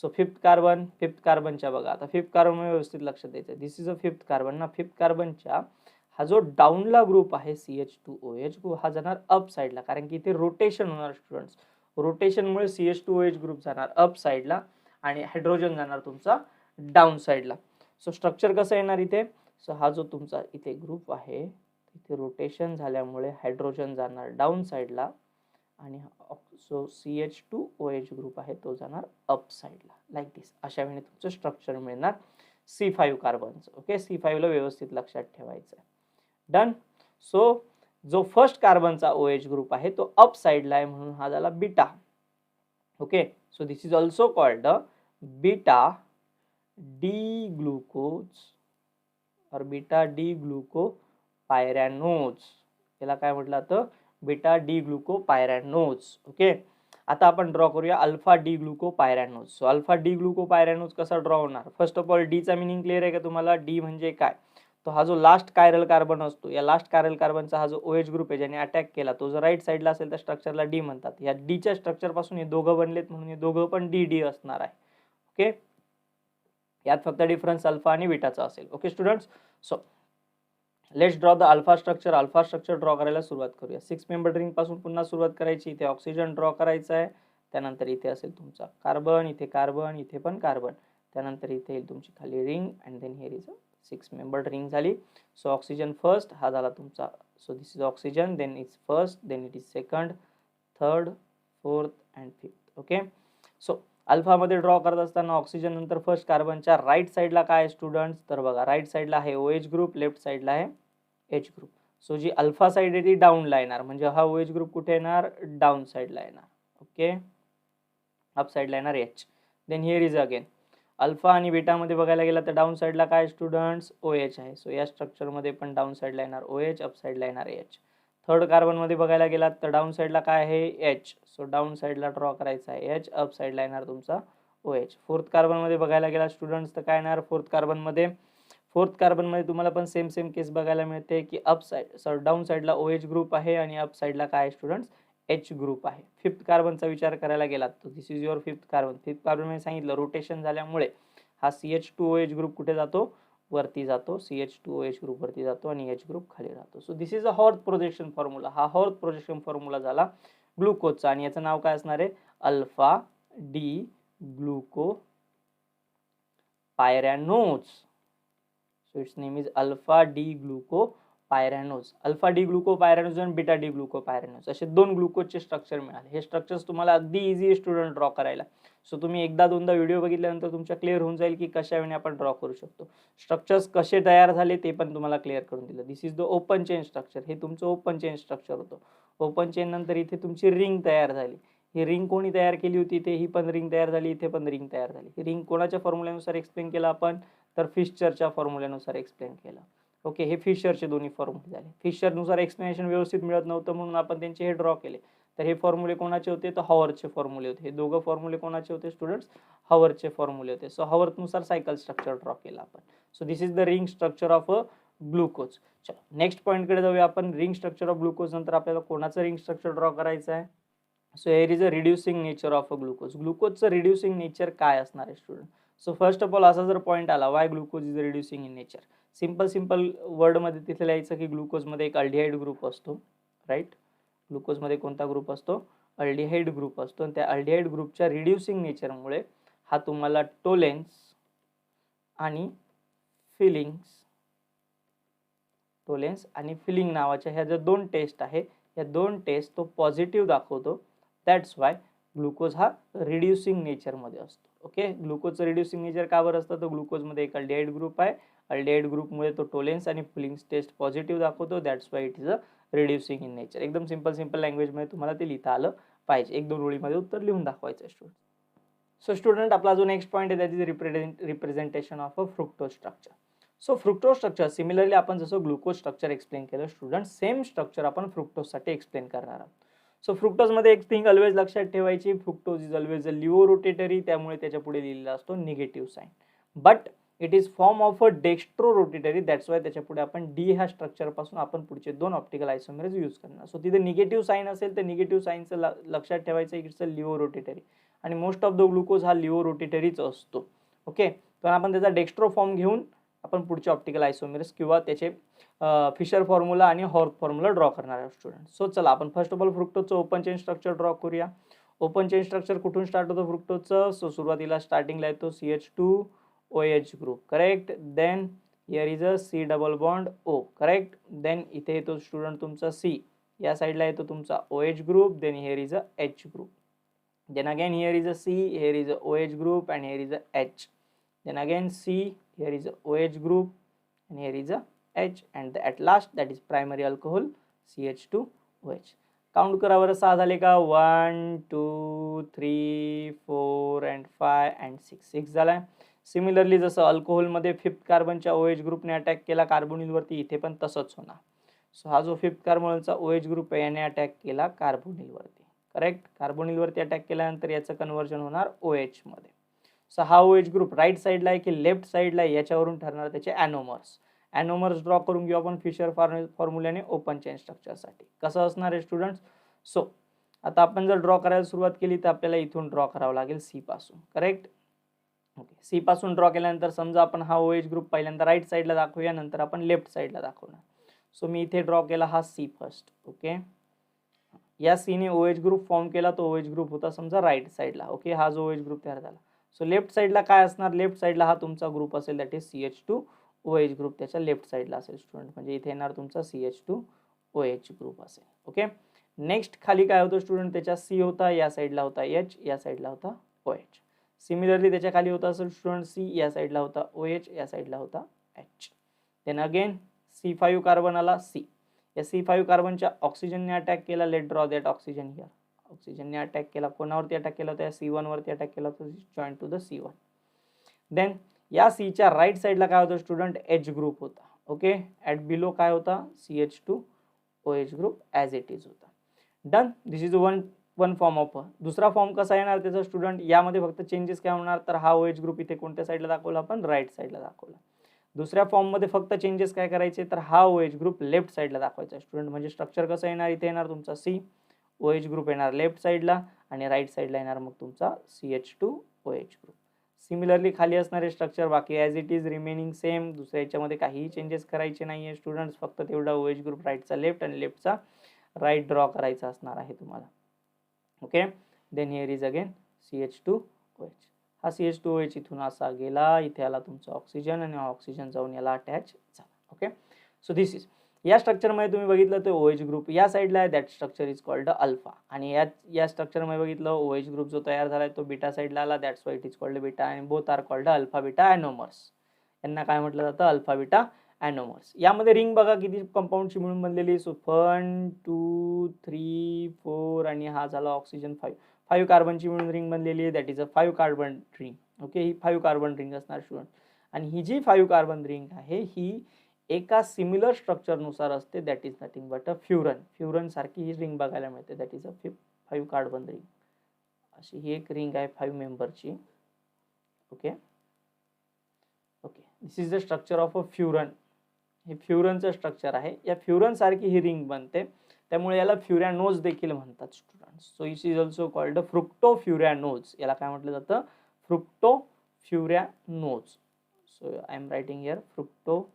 सो फिफ्थ कार्बनच्या बघा. आता फिफ्थ कार्बन व्यवस्थित लक्षात द्यायचं. दिस इज अ फिफ्थ कार्बन ना. फिफ्थ कार्बनच्या हा जो डाऊनला ग्रुप आहे CH2OH, हा जाणार अप साईडला, कारण की इथे रोटेशन होणार स्टुडंट्स. रोटेशनमुळे CH2OH ग्रुप जाणार अप साईडला आणि हायड्रोजन जाणार तुमचा डाऊन साईडला. सो स्ट्रक्चर कसं येणार इथे? सो हा जो तुमचा इथे ग्रुप आहे, इथे रोटेशन झाल्यामुळे हायड्रोजन जाणार डाऊन साईडला आणि सो CH2OH ग्रुप आहे तो जाणार अप साईडला. Like this. अशा वेळी तुमचं स्ट्रक्चर मिळणार C5 कार्बनचं. ओके, C5 ला व्यवस्थित लक्षात ठेवायचं. डन. सो जो फर्स्ट कार्बनचा OH ग्रुप आहे तो अप साईडला आहे म्हणून हा झाला beta. Okay, so this is also called beta D glucose और बीटा डी ग्लुकोपायरॅनोज, याला काय म्हटलं जातं, बीटा डी ग्लुकोपायरॅनोज. ओके, आता आपण ड्रॉ करूया alpha D glucopyranose. So alpha D glucopyranose कसा ड्रॉ होणार? फर्स्ट ऑफ ऑल डी चा मिनिंग क्लिअर आहे का तुम्हाला? डी म्हणजे काय? तो हा जो लास्ट कायरल कार्बन असतो, या लास्ट कायरल कार्बनचा हा जो OH ग्रुप आहे ज्याने अटॅक केला, तो जर राईट साईडला असेल तर स्ट्रक्चरला डी म्हणतात. या डीच्या स्ट्रक्चर पासून हे दोघं बनलेत म्हणून हे दोघं पण डी असणार आहे. ओके, यात फक्त डिफरन्स अल्फा आणि बीटाचा असेल. Okay students, so let's draw the alpha structure. Alpha structure draw करायला सुरुवात करूया. 6 मेंबर रिंग पासून पुन्हा सुरुवात करायची. इथे ऑक्सिजन ड्रॉ करायचा आहे, त्यानंतर इथे असेल तुमचा कार्बन, इथे कार्बन, इथे पण कार्बन, त्यानंतर इथे येईल तुमची खाली ring and then here is a 6 member ring झाली. सो ऑक्सिजन फर्स्ट, हा झाला तुमचा. So this is oxygen, then is first, then it is second, third, fourth and fifth. Okay, so alpha मध्ये ड्रॉ करत असताना ऑक्सिजन नंतर फर्स्ट कार्बनच्या राईट साईडला काय आहे स्टुडंट्स? तर बघा, राईट साईडला आहे OH ग्रुप, लेफ्ट साईडला आहे H ग्रुप. सो जी अल्फा साईड आहे ती डाऊनला येणार, म्हणजे हा OH ग्रुप कुठे येणार? डाऊन साईडला येणार. ओके, अप साईडला येणार H. Then here is again alpha आणि बीटा मध्ये बघायला गेला तर डाऊन साईडला काय स्टुडंट्स? OH आहे. सो या स्ट्रक्चर मध्ये पण डाऊन साईडला येणार OH, अप साईडला येणार H. थर्ड कार्बन मध्ये बघायला गेलात तर डाऊन साईडला काय आहे? H. सो डाऊन साईडला ड्रॉ करायचा आहे H, अप साईडला येणार तुमचा OH. फोर्थ कार्बन मध्ये बघायला गेला स्टुडंट्स तर काय येणार? फोर्थ कार्बन मध्ये तुम्हाला पण सेम केस बघायला मिळते की अप साईड डाऊन साईडला OH ग्रुप आहे आणि अप साईडला काय आहे स्टुडंट्स? H ग्रुप आहे. फिफ्थ कार्बनचा विचार करायला गेलात तर this is your fifth carbon. Fifth carbon मध्ये सांगितलं रोटेशन झाल्यामुळे हा CH2OH ग्रुप कुठे जातो? वरती जातो. CH2OH ग्रुप वरती जातो आणि H ग्रुप खाली राहतो. So this is a Haworth projection formula. हा हॉर्थ प्रोजेक्शन फॉर्म्युला झाला ग्लुकोजचा आणि याचं नाव काय असणार आहे? Alpha D glucopyranose. So it's name is alpha D glucopyranose. Alpha D glucopyranose आणि बीटा डी ग्लुकोपायरॅनोज असे दोन ग्लुकोजचे स्ट्रक्चर मिळाले. हे स्ट्रक्चर्स तुम्हाला अगदी इझी स्टुडंट ड्रॉ करायला. सो तुम्ही एकदा दोनदा व्हिडिओ बघितल्यानंतर तुमच्या क्लिअर होऊन जाईल की कशा वेळी आपण ड्रॉ करू शकतो. स्ट्रक्चर्स कसे तयार झाले ते पण तुम्हाला क्लिअर करून दिलं. This is the open chain structure. हे तुमचं ओपन चेन स्ट्रक्चर होतं. ओपन चेन नंतर इथे तुमची रिंग तयार झाली. ही रिंग कोणी तयार केली होती? इथे ही पण रिंग तयार झाली, इथे पण रिंग तयार झाली. ही रिंग कोणाच्या फॉर्म्युल्यानुसार एक्सप्लेन केलं आपण? तर फिशरच्या फॉर्म्युल्यानुसार एक्सप्लेन केलं. ओके, हे फिशरचे दोन्ही फॉर्म्युले झाले. फिशरनुसार एक्सप्लेनेशन व्यवस्थित मिळत नव्हतं म्हणून आपण त्यांचे हे ड्रॉ केले. तर हे फॉर्म्युले कोणाचे होते? तर हॉवरचे फॉर्म्युले होते. हे दोघं फॉर्म्युले कोणाचे होते स्टुडंट्स? हॉवरचे फॉर्म्युले होते. सो हॉवरनुसार सायकल स्ट्रक्चर ड्रॉ केला आपण. So this is the ring structure of a glucose. चला नेक्स्ट पॉईंटकडे जाऊया आपण. रिंग स्ट्रक्चर ऑफ ग्लुकोज नंतर आपल्याला कोणाचं रिंग स्ट्रक्चर ड्रॉ करायचं आहे? So here is a reducing nature of a glucose. ग्लुकोजचं रिड्युसिंग नेचर काय असणार आहे student? So first of all असा जर पॉईंट आला, why glucose is reducing in nature, simple वर्डमध्ये तिथे लिहायचं की ग्लुकोजमध्ये एक अल्डिहाइड ग्रुप असतो. राईट, ग्लुकोजमध्ये कोणता ग्रुप असतो? अल्डिहाइड ग्रुप असतो. आणि त्या अल्डिहाइड ग्रुपच्या रिड्युसिंग नेचरमुळे हा तुम्हाला टोलेन्स आणि फिलिंग नावाच्या ह्या ज्या दोन टेस्ट आहे, या दोन टेस्ट तो पॉझिटिव्ह दाखवतो. दॅट्स वाय ग्लुकोज हा रिड्युसिंग नेचरमध्ये असतो. ओके, ग्लुकोजचं रिड्युसिंग नेचर का बरं असतं? तर ग्लुकोजमध्ये एक अल्डिहाइड ग्रुप आहे. अल्डिहाइड ग्रुपमुळे तो टोलेन्स आणि फिलिंग टेस्ट पॉझिटिव्ह दाखवतो. That's why it is a reducing in nature. एकदम सिंपल लँग्वेजमध्ये तुम्हाला ते लिहिता आलं पाहिजे. एक दोन ओळीमध्ये उत्तर लिहून दाखवायचं स्टुडंट. सो स्टुडंट, आपला जो नेक्स्ट पॉईंट आहे that is representation of a fructose structure. So fructose structure similarly आपण जसं ग्लुकोज स्ट्रक्चर एक्सप्लेन केलं स्टुडंट, सेम स्ट्रक्चर आपण फ्रुक्टोजसाठी एक्सप्लेन करणार आहोत. सो फ्रुक्टोजमध्ये एक थिंग ऑलवेज लक्षात ठेवायची, fructose is always a laevo rotatory, त्यामुळे त्याच्या पुढे लिहिलेला असतो negative sign. But it is form of a dextro rotatory. That's why त्याच्या पुढे आपण डी ह्या स्ट्रक्चर पासून आपण पुढचे दोन ऑप्टिकल आयसोमेरेज यूज करणार. सो तिथे निगेटिव्ह साईन असेल तर निगेटिव्ह साईनचं लक्षात ठेवायचं, इट्स अ लिओ रोटेटरी. आणि मोस्ट ऑफ द ग्लुकोज हा लिओ रोटेटरीच असतो. ओके, पण आपण त्याचा डेक्स्ट्रो फॉर्म घेऊन आपण पुढचे ऑप्टिकल आयसोमेरेज किंवा त्याचे फिशर फॉर्म्युला आणि हॉर्थ फॉर्म्युला ड्रॉ करणार आहोत स्टुडंट. सो चला आपण फर्स्ट ऑफ ऑल फ्रुक्टोजचं ओपन चेन स्ट्रक्चर ड्रॉ करूया. ओपन चेन स्ट्रक्चर कुठून स्टार्ट होतं फ्रुक्टोजचं? सो सुरुवातीला स्टार्टिंगला येतो CH2OH group. Correct. Then here is a C double bond O. Correct. Then इथे येतो स्टुडंट तुमचा C. या साईडला येतो तुमचा OH group. Then here is a H group. Then again here is a C, here is a OH group and here is a H. Then again C, here is a OH group and here is a H, and at last that is primary alcohol CH2OH. Count करा बरं, 6 झाले का? 1 2 3 4 and 5 and 6. 6 झालाय. सिमिलरली जसं अल्कोहोलमध्ये 5th कार्बनच्या OH ग्रुपने अटॅक केला कार्बोनिलवरती, इथे पण तसंच होणार. सो हा जो 5th कार्बनचा OH ग्रुप आहे याने अटॅक केला कार्बोनिलवरती. करेक्ट. कार्बोनिलवरती अटॅक केल्यानंतर याचं कन्व्हर्जन होणार OH मध्ये. सो हा OH ग्रुप राईट साईडला आहे की लेफ्ट साईडला आहे याच्यावरून ठरणार त्याचे ॲनोमर्स. ॲनोमर्स ड्रॉ करून घेऊ आपण फिशर फॉर्म्युल्याने ओपन चेन स्ट्रक्चरसाठी. कसं असणार आहे स्टुडंट्स? सो आता आपण जर ड्रॉ करायला सुरुवात केली तर आपल्याला इथून ड्रॉ करावं लागेल सी पासून. करेक्ट. ओके. सी पासून ड्रॉ केल्यानंतर समजा आपण हा OH ग्रुप पहिल्यांदा राईट साईडला दाखवूया, नंतर आपण लेफ्ट साईडला दाखवणार. सो मी इथे ड्रॉ केला हा सी फर्स्ट. ओके. या सीने OH ग्रुप फॉर्म केला, तो OH ग्रुप होता समजा राईट साईडला. ओके. हा जो OH ग्रुप तयार झाला. सो लेफ्ट साईडला काय असणार? लेफ्ट साईडला हा तुमचा ग्रुप असेल, दॅट इज CH2OH ग्रुप त्याच्या लेफ्ट साईडला असेल स्टुडंट. म्हणजे इथे येणार तुमचा CH2OH ग्रुप असेल. ओके. नेक्स्ट खाली काय होतं स्टुडंट? त्याच्या C होता, या साईडला होता H, या साईडला होता OH. सिमिलरली त्याच्या खाली होता असेल स्टुडंट C, या साईडला होता OH, या साईडला होता H. Then again C5 carbon आला C. या C5 कार्बनच्या ऑक्सिजनने अटॅक केला. Let draw that oxygen here. ऑक्सिजनने अटॅक केला. कोणावरती अटॅक केला होता? या C1 वरती अटॅक केला होता. Join to the C1. Then या C च्या राईट साईडला काय होतं स्टुडंट? H ग्रुप होता. ओके. ॲट बिलो काय होता? CH2OH group as it is होता. Done. This is one form of. दुसरा फॉर्म कसा येणार त्याचा स्टुडंट? यामध्ये फक्त चेंजेस काय होणार? तर हा OH ग्रुप इथे कोणत्या साईडला दाखवला आपण? राईट साईडला दाखवला. दुसऱ्या फॉर्म मध्ये फक्त चेंजेस काय करायचे? तर हा OH ग्रुप लेफ्ट साईडला दाखवायचा स्टुडंट. म्हणजे स्ट्रक्चर कसं येणार? इथे येणार तुमचा C, OH ग्रुप येणार लेफ्ट साईडला आणि राईट साईडला येणार मग तुमचा CH2OH ग्रुप. सिमिलरली खाली असणारे स्ट्रक्चर बाकी as it is remaining same. दुसऱ्या याच्यामध्ये काहीही चेंजेस करायचे नाहीये स्टुडंट्स. फक्त तेवढा OH ग्रुप राईटचा लेफ्ट आणि लेफ्टचा राईट ड्रॉ करायचा असणार आहे तुम्हाला. Okay. Then here is again CH2OH. हा CH2OH इथून असा गेला, इथे आला तुमचा ऑक्सिजन आणि ऑक्सिजन जाऊन याला अटॅच झाला. ओके. So this is. या स्ट्रक्चरमध्ये तुम्ही बघितलं तर OH ग्रुप या साईडला आहे, that structure is called alpha. आणि या स्ट्रक्चरमध्ये बघितलं OH ग्रुप जो तयार झाला तो बीटा साईडला आला, that's why it is called beta आणि both are called alpha beta anomers. यांना काय म्हटलं जातं? Alpha beta anomers. यामध्ये रिंग बघा किती कंपाऊंडची मिळून बनलेली. सो 1 2 3 4 आणि हा झाला ऑक्सिजन 5 कार्बनची मिळून रिंग बनलेली आहे, that is a 5 carbon ring. Okay. He 5 carbon ring असणार स्टुडंट. आणि ही जी 5 कार्बन रिंग आहे ही एका सिमिलर स्ट्रक्चरनुसार असते, that is nothing but a furan. Furan सारखी ही रिंग बघायला मिळते, that is a 5 carbon ring. अशी ही एक रिंग आहे 5 मेंबरची. Okay. Okay. This is the structure of a furan. हे फ्युरनचं स्ट्रक्चर आहे. या फ्युरन सारखी ही रिंग बनते, त्यामुळे याला फ्युरॅनोज देखील म्हणतात students. So it is also called fructofuranose. याला काय म्हटलं जातं? Fructofuranose. So I am writing here fructofuranose.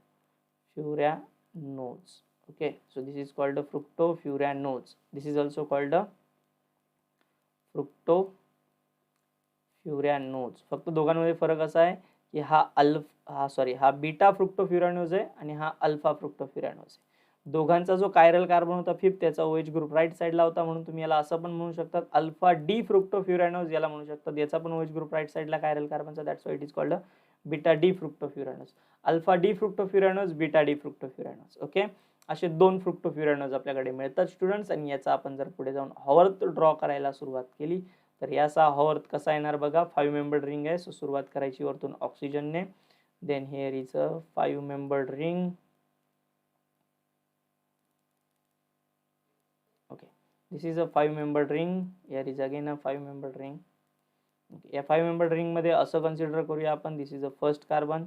Okay. So this is called fructofuranose. This is also called fructofuranose. फक्त दोघांमध्ये फरक असा आहे की हा बीटा फ्रुक्टोफ्युरॅनोज आहे आणि हा अल्फा फ्रुक्टोफ्युरॅनोज आहे. दोघांचा जो कायरल कार्बन होता 5th त्याचा OH ग्रुप राईट साईडला होता, म्हणून तुम्ही याला असं पण म्हणू शकतात अल्फा डी फ्रुक्टोफ्युरॅनोज याला म्हणू शकतात. याचा पण OH ग्रुप राईट साईडला कायरल कार्बनचा, that's why it is called beta D fructofuranose. Alpha D fructofuranose, beta D fructofuranose. Okay. असे 2 फ्रुक्टोफ्युरॅनोज आपल्याकडे मिळतात स्टुडंट्स. आणि याचा आपण जर पुढे जाऊन हॉवर्थ ड्रॉ करायला सुरुवात केली तर याचा हॉवर्थ कसा येणार बघा. 5 मेंबर्ड रिंग आहे. सो सुरुवात करायची वरतून ऑक्सिजनने. Then here is a 5 membered ring. Okay, this is a 5-membered ring. Here is again a 5-membered ring. Okay, या 5-membered ring मध्ये असं कन्सिडर करूया आपण, this is a first carbon,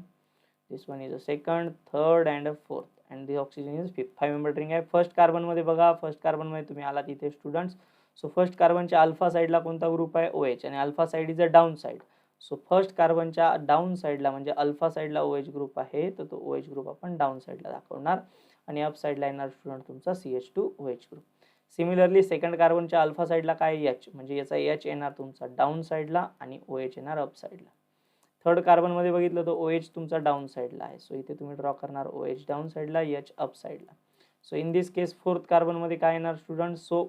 this one is a second, third and a fourth, and the oxygen is 5th. 5-membered ring आहे. फर्स्ट कार्बन मध्ये बघा, फर्स्ट कार्बन मध्ये तुम्ही आलात इथे स्टुडंट्स. सो फर्स्ट कार्बनच्या अल्फा साईडला कोणता ग्रुप आहे? OH. आणि alpha side is a down side. So first कार्बनच्या डाऊन साईडला म्हणजे अल्फा साईडला OH ग्रुप आहे, तर तो OH ग्रुप आपण डाऊन साईडला दाखवणार आणि अप साईडला येणार स्टुडंट तुमचा CH2OH ग्रुप. सिमिलरली सेकंड कार्बनच्या अल्फा साईडला काय? H. म्हणजे याचा H येणार तुमचा डाऊन साईडला आणि OH येणार अप साईडला. थर्ड कार्बन मध्ये बघितलं तर OH तुमचा डाऊन साईडला आहे. सो इथे तुम्ही ड्रॉ करणार OH डाऊन साईडला, H अप साईडला. So in this case fourth carbon मध्ये काय येणार स्टुडंट? सो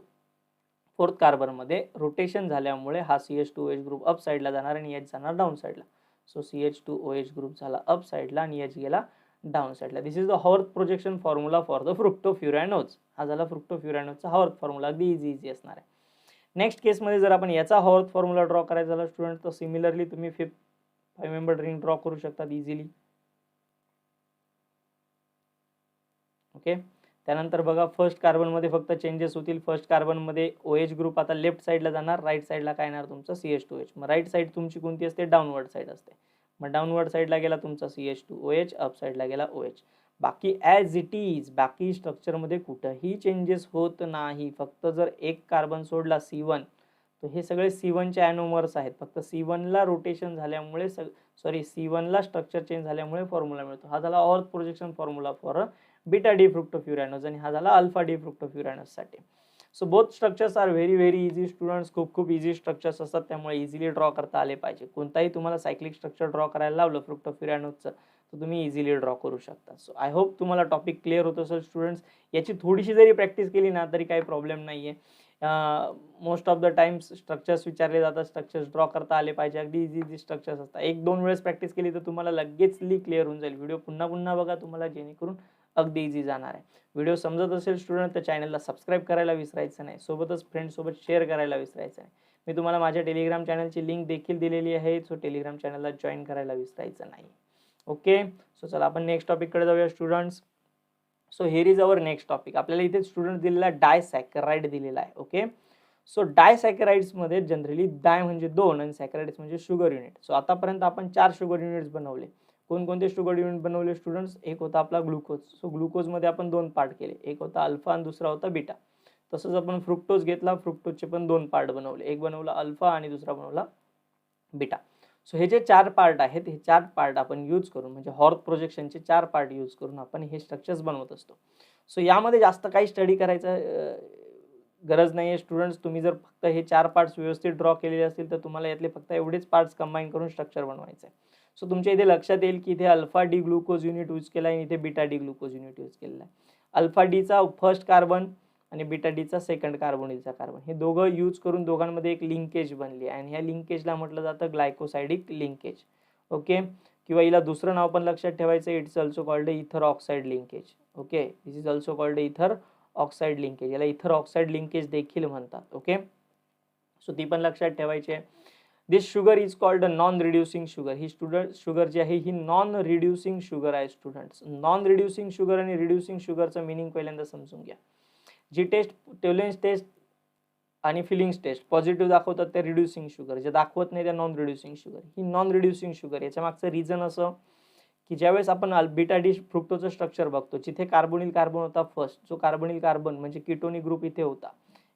फोर्थ कार्बन मध्ये रोटेशन झाल्यामुळे हा CH2OH ग्रुप अप साईडला जाणार आणि H जाणार डाऊन साईडला. सो CH2OH ग्रुप झाला अप साईडला आणि H गेला डाऊन साईडला. This is the Haworth projection formula for the fructofuranose. हा झाला फ्रुक्टोफ्युरॅनोजचा हॉवर्थ फॉर्म्युला. अगदी इझी असणार आहे. नेक्स्ट केसमध्ये जर आपण याचा हॉवर्थ फॉर्म्युला ड्रॉ करायचा झाला स्टुडंट, तर सिमिलरली तुम्ही 5 मेंबर रिंग ड्रॉ करू शकतात इझिली. ओके, त्यानंतर बघा फर्स्ट कार्बनमध्ये फक्त चेंजेस होतील. फर्स्ट कार्बनमध्ये OH ग्रुप आता लेफ्ट साईडला जाणार, राईट साईडला काय येणार तुमचं CH2OH. मग राईट साईड तुमची कोणती असते? डाऊनवर्ड साईड असते. मग डाऊनवर्ड साईडला गेला तुमचा CH2OH, अप साईडला गेला OH. बाकी ॲज इट इज, बाकी स्ट्रक्चरमध्ये कुठंही चेंजेस होत नाही. फक्त जर एक कार्बन सोडला C1, तर हे सगळे C1चे ॲनोमर्स आहेत. फक्त C1ला रोटेशन झाल्यामुळे C1ला स्ट्रक्चर चेंज झाल्यामुळे फॉर्म्युला मिळतो. हा झाला Haworth projection formula for beta D fructofuranose आणि हा झाला अल्फा डी फ्रुक्टोफ्युरॅनोज साठी. So both structures are very easy students. खूप इझी स्ट्रक्चर्स असतात, त्यामुळे इझिली ड्रॉ करता आले पाहिजे. कोणताही तुम्हाला सायक्लिक स्ट्रक्चर ड्रॉ करायला लावलं फ्रुक्टोफ्युरॅनोजचं तर तुम्ही इझिली ड्रॉ करू शकता. सो आय होप तुम्हाला टॉपिक क्लिअर होत असेल स्टुडंट्स. याची थोडीशी जरी प्रॅक्टिस केली ना तरी काही प्रॉब्लेम नाही आहे. Most of the times structures विचारले जातात, स्ट्रक्चर्स ड्रॉ करता आले पाहिजे. अगदी इझी स्ट्रक्चर्स असतात. 1-2 वेळेस प्रॅक्टिस केली तर तुम्हाला लगेचली क्लिअर होऊन जाईल. व्हिडिओ पुन्हा बघा तुम्हाला, जेणेकरून अगदी इझी जाणार आहे. व्हिडिओ समजत असेल स्टुडंट तर चॅनलला सबस्क्राईब करायला विसरायचं नाही. सोबतच फ्रेंड्ससोबत शेअर करायला विसरायचं नाही. मी तुम्हाला माझ्या टेलिग्राम चॅनलची लिंक देखील दिलेली आहे. सो टेलिग्राम चॅनलला जॉईन करायला विसरायचं नाही. ओके, सो चला आपण नेक्स्ट टॉपिककडे जाऊया students. So here is our next topic. आपल्याला इथे स्टुडंट दिलेला डायसॅकराइड दिलेला आहे. ओके, सो डायसॅकराइड्समध्ये जनरली डाय म्हणजे 2 आणि सॅकराइड्स म्हणजे शुगर युनिट. सो आतापर्यंत आपण 4 शुगर युनिट्स बनवले. कोणकोणते शुगर युनिट बनवले स्टुडंट्स? एक होता आपला ग्लुकोज. सो ग्लुकोजमध्ये आपण 2 पार्ट केले. एक होता अल्फा आणि दुसरा होता बीटा. तसंच आपण फ्रुक्टोज घेतला. फ्रुक्टोजचे पण 2 पार्ट बनवले. एक बनवला अल्फा आणि दुसरा बनवला बीटा. सो हे जे 4 पार्ट आहेत, हे 4 पार्ट आपण यूज करून, म्हणजे हॉर्थ प्रोजेक्शनचे 4 पार्ट यूज करून आपण हे स्ट्रक्चर्स बनवत असतो. सो यामध्ये जास्त काही स्टडी करायचं गरज नाही आहे स्टुडंट्स. तुम्ही जर फक्त हे 4 पार्ट्स व्यवस्थित ड्रॉ केलेले असतील तर तुम्हाला यातले फक्त एवढेच पार्ट्स कंबाईन करून स्ट्रक्चर बनवायचं आहे. सो तुमच्या इथे लक्षात येईल की इथे alpha D glucose unit use केला आहे आणि इथे beta D glucose unit use केलेला आहे. अल्फा डीचा फर्स्ट कार्बन आणि बीटा डीचा सेकंड कार्बोनिलचा कार्बन, हे दोघं यूज करून दोघांमध्ये एक लिंकेज बनली आहे आणि ह्या लिंकेजला म्हटलं जातं ग्लायकोसायडिक लिंकेज. ओके, किंवा हिला दुसरं नाव पण लक्षात ठेवायचं, इट्स ऑल्सो कॉल्ड इथर oxide linkage. Okay, this is also called इथर ऑक्साइड लिंकेज. याला इथर ऑक्साइड लिंकेज देखील म्हणतात. ओके, सो ती पण लक्षात ठेवायची आहे. This sugar is called a non reducing sugar. ही शुगर जी आहे ही नॉन रिड्युसिंग शुगर आहे स्टुडंट्स. नॉन रिड्युसिंग शुगर आणि रिड्युसिंग शुगरचं मिनिंग पहिल्यांदा समजून घ्या. जी टेस्ट टोलरन्स टेस्ट आणि फिलिंग्स टेस्ट पॉझिटिव्ह दाखवतात ते रिड्युसिंग शुगर, जे दाखवत नाही त्या नॉन रिड्युसिंग शुगर. ही नॉन रिड्युसिंग शुगर. याच्या मागचं रिझन असं की ज्यावेळेस आपण बीटा डी फ्रुक्टोजचं स्ट्रक्चर बघतो, जिथे कार्बोनिल कार्बन होता फर्स्ट, जो कार्बोनिल कार्बन म्हणजे कीटोनिक ग्रुप इथे होता,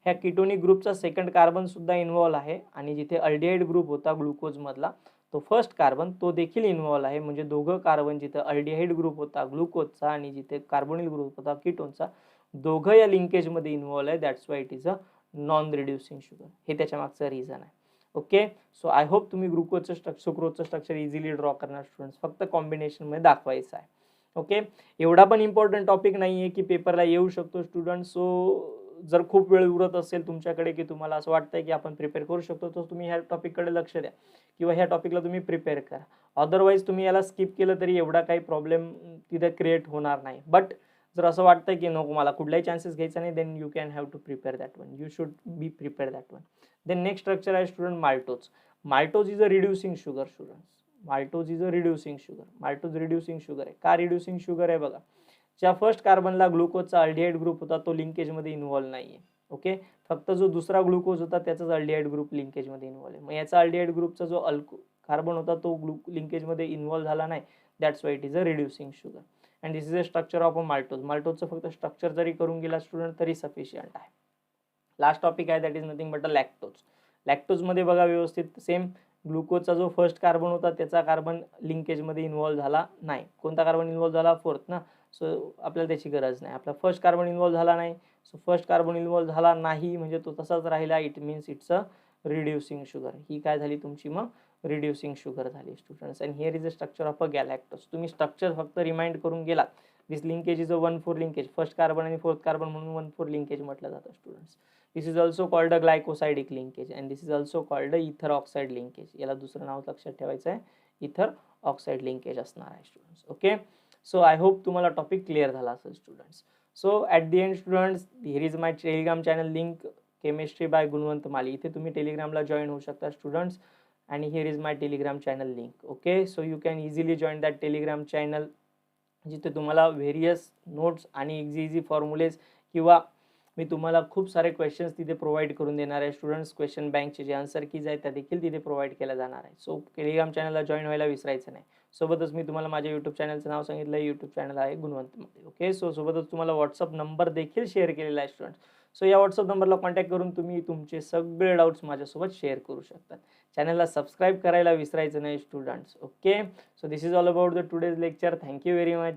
ह्या कीटोनिक ग्रुपचा सेकंड कार्बन सुद्धा इन्व्हॉल्व आहे आणि जिथे अल्डिहाइड ग्रुप होता ग्लुकोज मधला तो फर्स्ट कार्बन तो देखील इन्व्हॉल्व आहे. म्हणजे दोघं कार्बन, जिथे अल्डिहाइड ग्रुप होता ग्लुकोजचा आणि जिथे कार्बोनिल ग्रुप होता कीटोनचा, दोघं या लिंकेजमध्ये इन्व्हॉल्व आहे. That's why it is a non reducing sugar. हे त्याच्या मागचं रिझन आहे. ओके, सो आय होप तुम्ही सुक्रोजचं स्ट्रक्चर इझिली ड्रॉ करणार स्टुडंट्स. फक्त कॉम्बिनेशन मध्ये दाखवायचं आहे. ओके, एवढा पण इम्पॉर्टंट टॉपिक नाही आहे की पेपरला येऊ शकतो स्टुडंट. सो जर खूप वेळ उरत असेल तुमच्याकडे की तुम्हाला असं वाटतंय की आपण प्रिपेअर करू शकतो, तर तुम्ही ह्या टॉपिककडे लक्ष द्या किंवा ह्या टॉपिकला तुम्ही प्रिपेअर करा. अदरवाईज तुम्ही याला स्किप केलं तरी एवढा काही प्रॉब्लेम तिथे क्रिएट होणार नाही. बट जर असं वाटतंय की नको मला कुठलाही चान्सेस घ्यायचा नाही, then you can have to prepare that one. You should be prepare that one. Then next structure आहे student maltose. Maltose is a reducing sugar students. Maltose is a reducing sugar. Maltose reducing sugar आहे. का रिड्युसिंग शुगर आहे? बघा, ज्या फर्स्ट कार्बनला ग्लुकोजचा अल्डिहाइड ग्रुप होता तो लिंकेजमध्ये इन्व्हॉल्व नाहीये. ओके, फक्त जो दुसरा ग्लुकोज होता त्याचाच अल्डिहाइड ग्रुप लिंकेजमध्ये इन्व्हॉल्व आहे. मग याचा अल्डिहाइड ग्रुपचा जो कार्बन होता तो लिंकेजमध्ये इन्व्हॉल्व झाला नाही. That's why it is a reducing sugar. And this is a structure of a maltose. माल्टोजचं फक्त स्ट्रक्चर जरी करून गेला स्टुडंट तरी सफिशियंट आहे. लास्ट टॉपिक आहे that is nothing but a lactose. लॅक्टोजमध्ये बघा व्यवस्थित सेम, ग्लुकोजचा जो फर्स्ट कार्बन होता त्याचा कार्बन लिंकेजमध्ये इन्व्हॉल्व झाला नाही. कोणता कार्बन इन्व्हॉल्व झाला? फोर्थ ना. सो आपल्याला त्याची गरज नाही. आपला फर्स्ट कार्बन इन्व्हॉल्व झाला नाही. सो फर्स्ट कार्बन इन्व्हॉल्व झाला नाही म्हणजे तो तसाच राहिला. It means it's a reducing sugar. ही काय झाली तुमची मग? रिड्युसिंग शुगर झाली students. And here is a structure of a galactose. तुम्ही स्ट्रक्चर फक्त रिमाइंड करून गेलात. This linkage is a 1,4 linkage. First carbon आणि फोर्थ कार्बन म्हणून 1,4 लिंकेज म्हटलं जातं students. This is also called a glycosidic linkage and this is also called a ether oxide linkage. याला दुसरं नाव लक्षात ठेवायचं आहे, इथर ऑक्साइड लिंकेज असणार आहे students. Okay, so I hope तुम्हाला टॉपिक क्लिअर झाला असेल students. So at the end students, here is my Telegram channel link, chemistry by Gunwant Mali. इथे तुम्ही टेलिग्रामला जॉईन होऊ शकता students. and here is my Telegram channel link. Okay, so you can easily join that Telegram channel, जिथे तुम्हाला व्हेरियस नोट्स आणि इझी फॉर्म्युलेज किंवा मी तुम्हाला खूप सारे क्वेश्चन्स तिथे प्रोव्हाइड करून देणार आहे. स्टुडंट्स क्वेश्चन बँकचे जे आन्सर कीज आहेत त्या देखील तिथे प्रोव्हाइड केल्या जाणार आहे. सो टेलिग्राम चॅनलला जॉईन व्हायला विसरायचं नाही. सोबतच मी तुम्हाला माझ्या यूट्यूब चॅनलचं नाव सांगितलं, यूट्यूब चॅनल आहे गुणवंतमध्ये. ओके, सो सोबतच तुम्हाला व्हॉट्सअप नंबर देखील शेअर केलेला आहे स्टुडंट्स. सो या व्हॉट्सअप नंबरला कॉन्टॅक्ट करून तुम्ही तुमचे सगळे डाऊट्स माझ्यासोबत शेअर करू शकता. चॅनलला सबस्क्राईब करायला विसरायचं नाही students. Okay, so this is all about the today's lecture. Thank you very much.